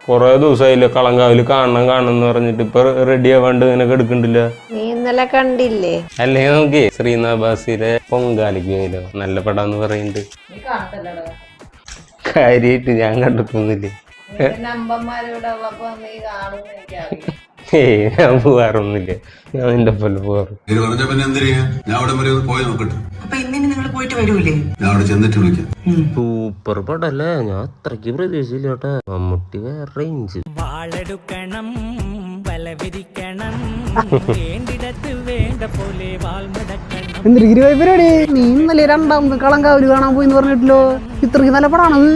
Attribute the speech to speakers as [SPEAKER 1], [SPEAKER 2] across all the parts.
[SPEAKER 1] കൊറേ ദിവസമായില്ലേ കളങ്കാവില് കാണണം എന്ന് പറഞ്ഞിട്ട് ഇപ്പൊ റെഡി ആവാണ്ട് ഇങ്ങനെ എടുക്കണ്ടില്ല.
[SPEAKER 2] നീ ഇന്നലെ കണ്ടില്ലേ?
[SPEAKER 1] അല്ലേ നോക്കി ശ്രീനാഥ് ബാസിയിലെ പൊങ്കാലിക്ക് പോയല്ലോ, നല്ല പടാന്ന് പറയുന്നുണ്ട്. കാര്യായിട്ട് ഞാൻ കണ്ടിട്ടൊന്നുമില്ലേ. ഞാൻ പോവാറൊന്നുമില്ല, ഞാൻ നിന്റെ പോലെ പോവാറ്. സൂപ്പർ പടല്ലേ, ഞാൻ അത്രയ്ക്ക് പ്രതീക്ഷയില്ല കേട്ടാ. മമ്മൂട്ടി വേറെ റേഞ്ച്. വാളെടുക്കണം വലവിരിക്കണം വേണ്ടിടത്ത് വേണ്ട പോലെ വാൾമുടക്കണം.
[SPEAKER 3] പരിപാടി നീ ഇന്നലെ രണ്ടാമത് കളങ്കാവല് കാണാൻ പോയി പറഞ്ഞിട്ടല്ലോ, ഇത്രയ്ക്ക് നല്ല പടാണത്.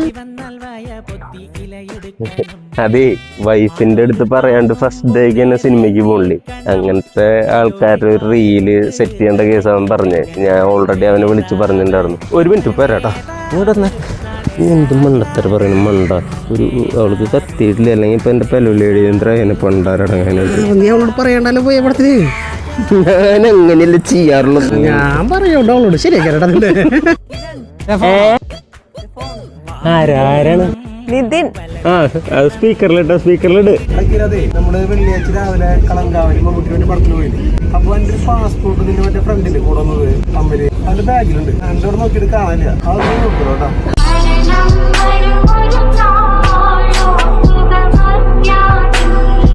[SPEAKER 1] അതെ, വൈഫിന്റെ അടുത്ത് പറയാണ്ട് ഫസ്റ്റ് ഡേക്ക് തന്നെ സിനിമയ്ക്ക് പോണില്ലേ. അങ്ങനത്തെ ആൾക്കാരുടെ ഒരു റീല് സെറ്റ് ചെയ്യേണ്ട കേസാവൻ പറഞ്ഞേ. ഞാൻ ഓൾറെഡി അവനെ വിളിച്ച് പറഞ്ഞിട്ടുണ്ടായിരുന്നു. ഒരു മിനിറ്റ് പോരാട്ടാ, ഇവിടെ എന്ത് മണ്ടത്തര പറയുന്നു. മണ്ട ഒരു അവൾക്ക് കത്തിയിട്ടില്ല, അല്ലെങ്കിൽ ഇപ്പൊ എന്റെ പെലുലേടിയന്ത്രനെ പണ്ടാരടങ്ങാനായിട്ട്.
[SPEAKER 3] നീ അവളോട് പറയണ്ടല്ലോ പോയ പടത്തിന്.
[SPEAKER 1] ഞാൻ എങ്ങനെയല്ലേ ചെയ്യാറുള്ളത്.
[SPEAKER 3] ഞാൻ പറയണ്ടോ അവളോട് ശരിയാക്കാനാണ്.
[SPEAKER 1] ആരാണ്
[SPEAKER 2] നിതിൻ?
[SPEAKER 1] സ്പീക്കറിലിട്ട്
[SPEAKER 3] നമ്മള് വെള്ളിയാഴ്ച രാവിലെ കളങ്കാവലി മമ്മൂട്ടിക്ക് വേണ്ടി പടത്തിന് പോയില്ലേ. അപ്പൊ എന്റെ പാസ്പോർട്ട് നിന്റെ മറ്റേ ഫ്രണ്ടില് കൂടുന്നത് അമ്മര് അതിന്റെ ബാഗിലുണ്ട്. എന്റെ അവിടെ നോക്കിയിട്ട് കാണില്ല. അത് നോക്കണം കേട്ടോ.